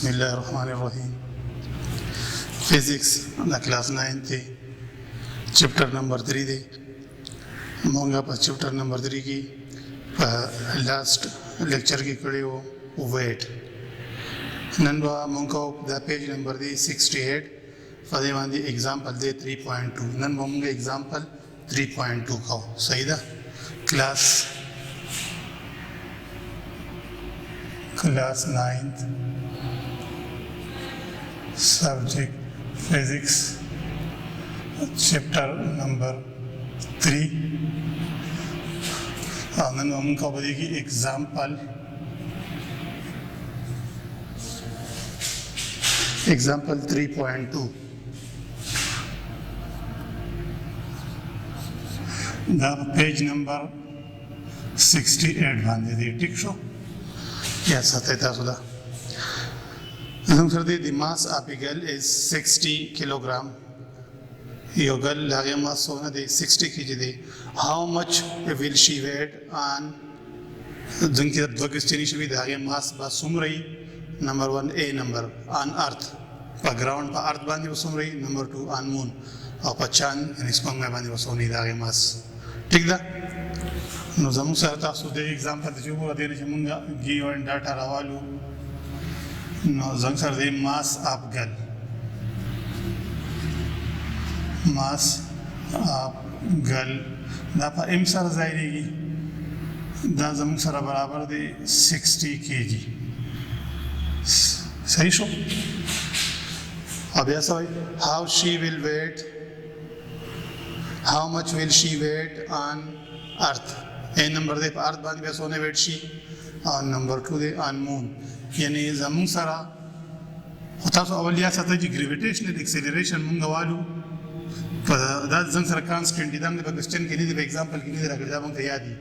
बिस्मिल्लाहिर्रहमानिर्रहीम। Physics the class 9 थी, chapter number 3 दे मोंगा पर चैप्टर नंबर 3 की लास्ट लेक्चर की कड़ी हो वेट नंबा मोंगा द पेज नंबर दी 68 फदे वांदी एग्जांपल दे 3.2 नन मोंगा एग्जांपल 3.2 का सही दा class 9th subject physics chapter number 3 and then हम का बड़ी की example 3.2 the page number 68 बांधे दी ठीक शो या सत्ता सुधा the mass of a girl is 60 kilogram. Your girl lage mass होना दे 60 kg. How much will she weigh on? जिनकी द्वगिस्टिनी शवी लगे mass बस सुम रही. Number 1 A number on earth. पर ground पर earth बांधी बस सुम रही. Number 2 on moon. और पर चांद यानी स्पंग में बांधी बस होनी लगे mass. ठीक दा? नो जमुन सरता सुधे example जो वो देने चमुंगा given data रावालू. No, Zangsar the mass of girl. Mass of girl. Da pa imsar zairegi. Da Zangsar barabar de 60 kg. Sahi sho? Abya sahi. How she will weight? How much will she weight on earth? A number de earth bani bya sone weight she. On number 2 de on moon. यानी ज़मून सारा होता तो अवलिया साथा जी gravitational acceleration मुंगवालू पर दाद ज़ंग सारा कांस्टेंट इधम ने क्वेश्चन के लिए एग्जांपल के लिए रख दिया बंग तैयार ही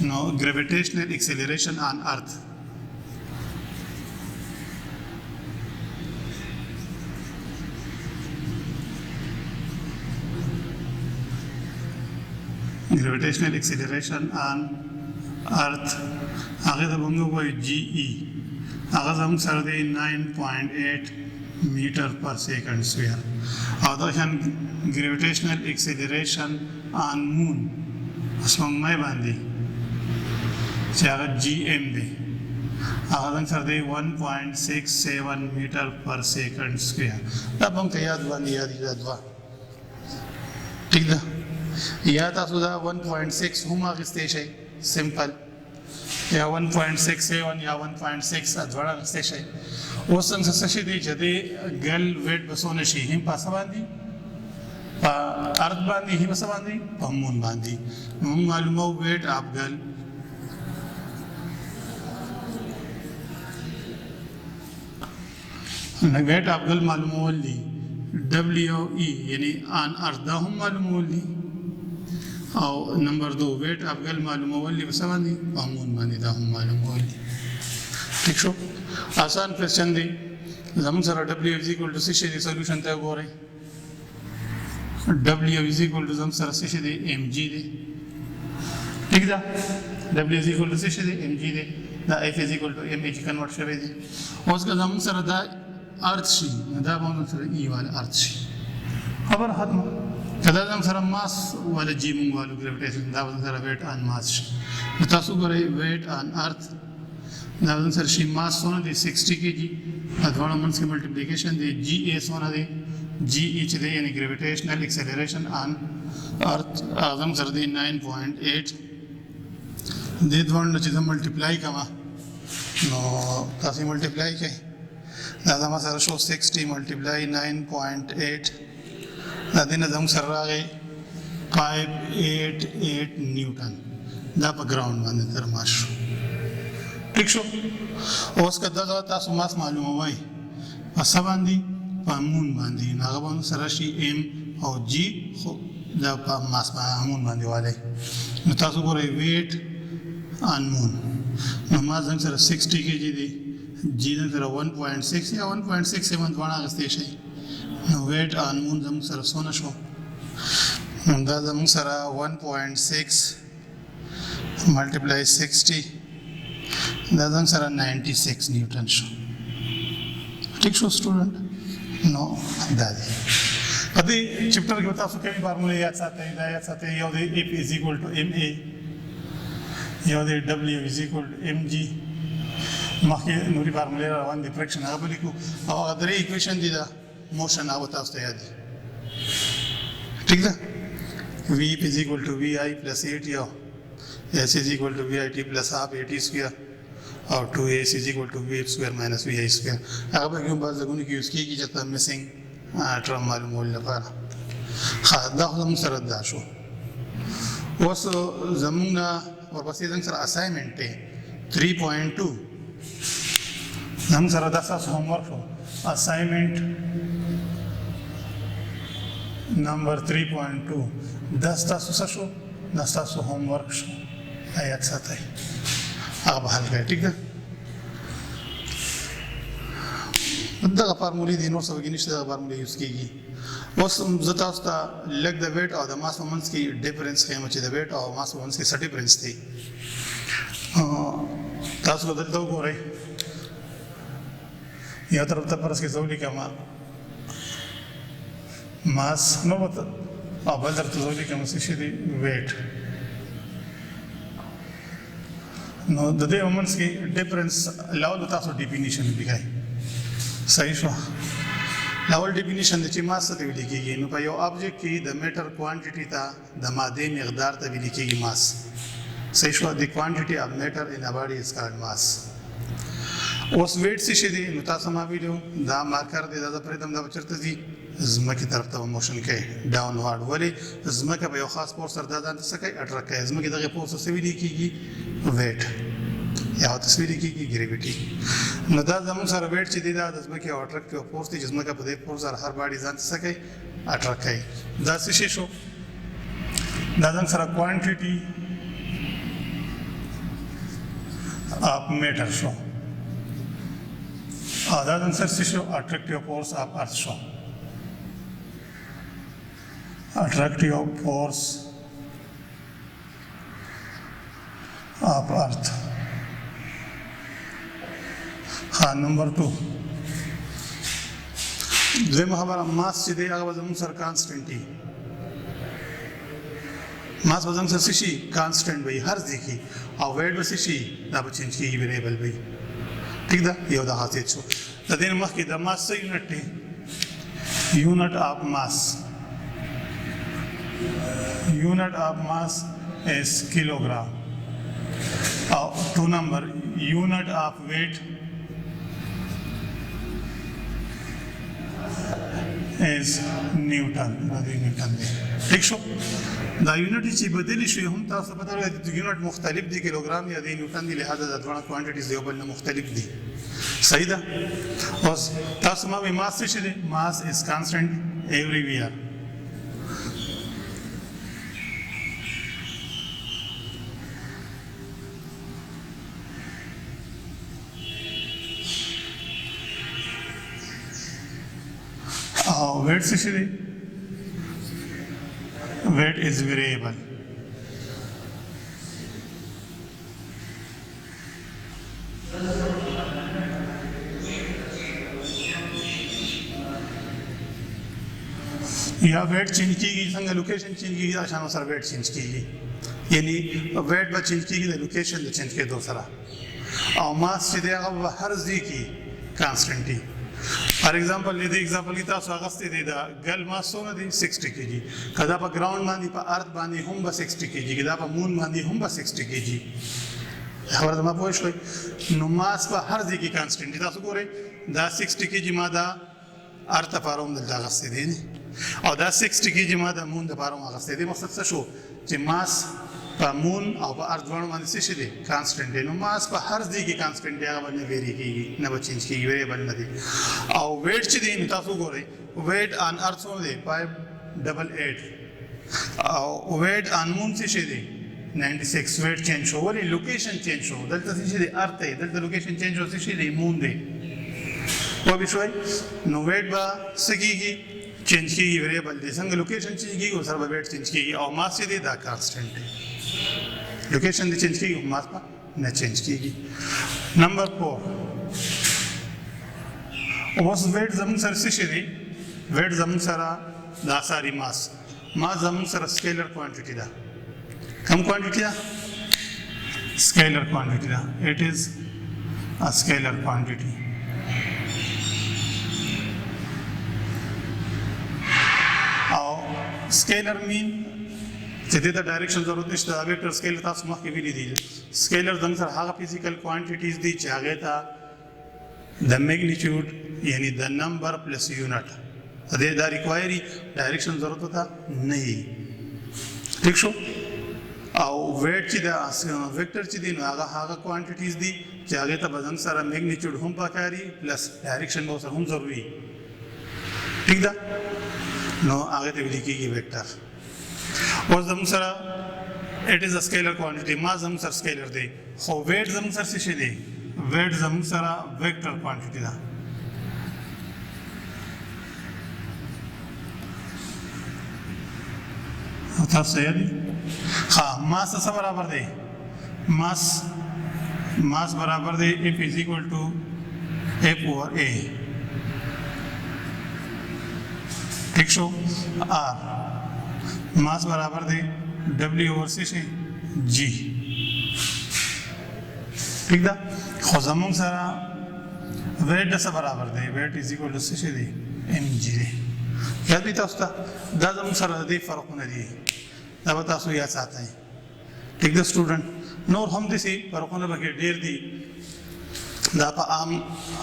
नो gravitational acceleration on earth gravitational acceleration on earth आगे तो बंगो कोई GE आगाज़ हम सरदे 9.8 मीटर पर सेकंड स्क्वायर आदर्शन ग्रेविटेशनल एक्सेलरेशन ऑन मून असमंग में बांधी चाहे GM दे आगाज़ हम सरदे 1.67 मीटर पर सेकंड स्क्वायर तब हम तैयार बांधी याद वा ठीक ना याद आसुदा 1.6 हुमा किस्ते शे सिंपल या 1.67 या 1.6 अधवाड़ा रस्ते शे वो संग सशे दी जदे गर्ल वेट बसोने शी हिम पासा बांधी पा अर्थ बांधी हिम पासा बांधी पा मून बांधी मून मालूम हो वेट आप गर्ल वेट आप गर्ल मालूम हो ली WE यानी आन अर्थ दा हम मालूम हो ली और नंबर 2 वेट आप गल मालूम होली बसवानी पामून मानी दा हम मालूम होली ठीक शो आसान क्वेश्चन दी जमन सारा W is equal to 6 दी सॉल्यूशन तय हो रही W is equal to जम सारा 6 दी mg दी ठीक दा W is equal to 6 दी mg दी दा F is equal to mg convert शवे दी उसका जमन सारा दा अर्थ शी दा बंद सारा E वाला अर्थ शी खबर खत्म कदादम सारा मास वाले जीमुंग वाले ग्रेविटेशन दावन सारा वेट ऑन मास नतासु करे वेट ऑन अर्थ दावन सारा शी मास सोना दे 60 kg अधवाड़ा मंस के मल्टीप्लिकेशन दे GA सोना दे GE दे यानी ग्रेविटेशनल एक्सेलरेशन ऑन अर्थ आदम सारा दे 9.8 दे द्वान चीज़ मल्टीप्लाई कमा नो काफी मल्टीप्लाई के दादा सारा शो 60 मल्टीप्लाई 9.8 दिन जम सर रहा है 588 न्यूटन दाप ग्राउंड बांधे तर माशो ठीक शो और उसका दादा तासु मास मालूम हुआ है असा बांधी पामून बांधी नागबान सरशी M और G हो दाप मास पामून बांधे वाले नतासु को रे वेट ऑन मून नमाज जंग सर 60 kg दी G जंग सर 1.6 या 1.67 द्वारा गस्तेश है वेट ऑन मून जम सर सोना शो दा जम सर 1.6 मल्टीप्लाई 60 दा जम सर 96 न्यूटन शो ٹھیک شو स्टूडेंट نو دادی پدې چپټر کې تاسو کومې فارمولې یاد ساتئ دا یاد ساتئ یو دی F is equal to MA یو دی W is equal to MG مخکې نوري فارمولې روان دي فریکشن هغه به لیکو او هغه درې ایکویشن دي دا موشن هغه تاسو ته یاد دي ٹھیک ده V is equal to VI plus 8 یو S is equal to VIT plus half AT square or 2AC is equal to VF square minus VI square هغه به کوم بعض لګونی کې یوز کیږي چې تاسو میسنګ ټرم معلومول لپاره دا خو موږ سره دا شو اوس زموږ ورپسې زموږ سره اساینمنت دی 3.2 زموږ سره دا تاسو هوم ورک شو اساینمنت نمبر 3.2 دا تاسو څه شو دا تاسو هوم ورک شو آیات ساتئ هغه به حل کړئ ټیک ده دغه فارمولې دي نور څه وګینې چې دغه فارمولې یوز کېږي اوس زه تاسو ته لږ د ویټ او د ماس په منځ کې ډیفرنس ښیم چې د ویټ او ماس په منځ کې څه ډیفرنس دی تاسو به دلته وګورئ یو طرف ته فرض کې زه ولیکم ماس نو او بل طرف ته زه ولیکم څه شی دی ویټ نو د دې په منځ کې ډیفرنس لاول تاسو ډیفینیشن ولیکئ صحیح شو لاول ډیفینیشن د چې ماس څه ته ویل کېږي نو په یو آبجیکټ کې د میټر کوانټیټي ته د مادې مقدار ته ویل کېږي ماس صحیح شو د کوانټیټي اف میټر ان ا باډي از کالډ ماس اوس ویټ څه شي دی نو تاسو ما ویلو دا مارکر دی دا پرېدم دا چرته دی زمکه طرف ته موشن کوي ډاون وارد ولی زمکه په یو خاص پور سره دا ځان څه کوي اټریکټ کوي زمکه دغه پور څه ویل کېږي ویټ یا تصویر کېږي ګریویټي نو دا زموږ سره ویټ چې دی دا د ځمکې او اټریکټیو فورس دی چې ځمکه په دې فورس سره هر باډي ځان څه کوي اټریکټ کوي دا څه شی شو دا زموږ سره کوانټیټي اف میټر شو او دا زموږ سره څه شو اټریکټیو فورس اف ارث شو اټریکټیو فورس اف ارث نمبر 2 دویمه خبره ماس چې دی هغه به زموږ سره کانسټنټ دی ماس به زموږ سره څه شي کانسټنټ وي هر ځای کې او ویټ به څه شي دا به چینج کېږي ویریبل وي ټیک ده یو دا خاصیت شو د دې نه مخکې د ماس څه یونټ دی یونټ اف ماس یونټ اف ماس is kilogram او 2 number unit of weight is Newton دا دی نیوټن دی ٹھیک شو دا یونټ چې بدلی شوی هم تاسو پته لرئ چې یونټ مختلف دي کیلوګرام یا دی نیوټن دی لہذا د دوه کوانټیټیز یو بل نه مختلف دي صحیح ده اوس تاسو ما به ماس څه دی ماس is constant everywhere weight څه شي دی weight is variable یا weight چینج کیږي څنګه لوکیشن چینج کیږي دا شانو سره weight چینج کیږي یعنی weight به چینج کیږي د لوکیشن د چینج کېدو سره او ماس چې دی هغه هر ځای کې کانسټنټ دی فار ایگزامپل دې ایگزامپل کې تاسو اغستې دی دا ګل ماسونه دي 60 کېجی کدا په ګراوند باندې په ارث باندې هم به 60 کېجی کدا په مون باندې هم به 60 کېجی خبره ما پوه شوي نو ماس په هر ځای کې کانسټنټ دی تاسو ګورئ دا 60 کېجی ما دا ارث لپاره هم دلته اغستې دی او دا 60 کېجی ما د مون لپاره هم اغستې دی مقصد څه شو چې ماس په مون او په ارث باندې باندې څه شي دي کانسټنټ دی نو ماس په هر ځای کې کانسټنټ دی هغه باندې ویری کیږي نه به چینج کیږي ویریبل نه دی او ویټ چې دی نو تاسو ګورئ ویټ ان ارث څو دی 588 او ویټ ان مون څه شي دی 96 ویټ چینج شو ولی لوکیشن چینج شو دلته څه شي دی ارث دی دلته لوکیشن چینج شو څه شي دی مون دی و به شوي نو ویټ به څه کیږي چینج کیږي ویریبل دی څنګه لوکیشن چینج کیږي او سره به ویټ چینج کیږي او ماس چې دی دا کانسټنټ دی لوکیشن دی چینج کیږي ماس په نه چینج کیږي نمبر 4 اوس ویټ زموږ سره څه شي دی ویټ زموږ سره دا ساری ماس زموږ سره سکیلر کوانټیټي ده کوم کوانټیټي ده scalar quantity da. It is a scalar quantity. Now scalar mean چې د ډایرکشن ضرورت نشته دا ویکټر سکیلر تاسو مخکې ویلي دي سکیلر زموږ سره هغه فزیکل کوانټیټیز دي چې هغې ته د میګنیچیوډ یعنی د نمبر پلس یونټ دا ریکوایري ډایرکشن ضرورت ته نه وي ٹھیک شو او ویټ چې د ویکټر چې دی نو هغه کوانټیټیز دي چې هغې ته به زموږ سره میګنیچیوډ هم پکاري پلس ډایرکشن به ورسره هم ضروري ټیک ده نو هغې ته ویل کېږي ویکټر اوس زموږ سره اټ از ا سکیلر کوانټیټي ما زموږ سره سکیلر دی خو ویټ زموږ سره څه شی دی ویټ زموږ سره ویکټر کوانټیټي ده تاسو صحیح دي ها ماس څه برابر دی ماس برابر دی F is equal to F over A ٹھیک شو R ماس برابر دی W over C G ٹھیک ده خو زموږ سره ویټ څه برابر دی ویټ is equal to څه دی mg دی یاد دي تاسو ته دا زموږ سره د فرقونه دي دا به تاسو یاد ساتئ ټیک ده سټوډنټ نور هم داسې فرقونه پکې ډېر دي دا په عام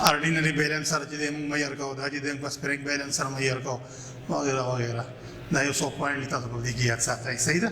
اورډینري بیلنس سره چې دی موږ معیار کوو دا چې دی په سپرینګ بیلنس سره معیار کوو وغیره وغیره دا یو څو پوینټ تاسو په دې کې یاد ساتئ صحیح ده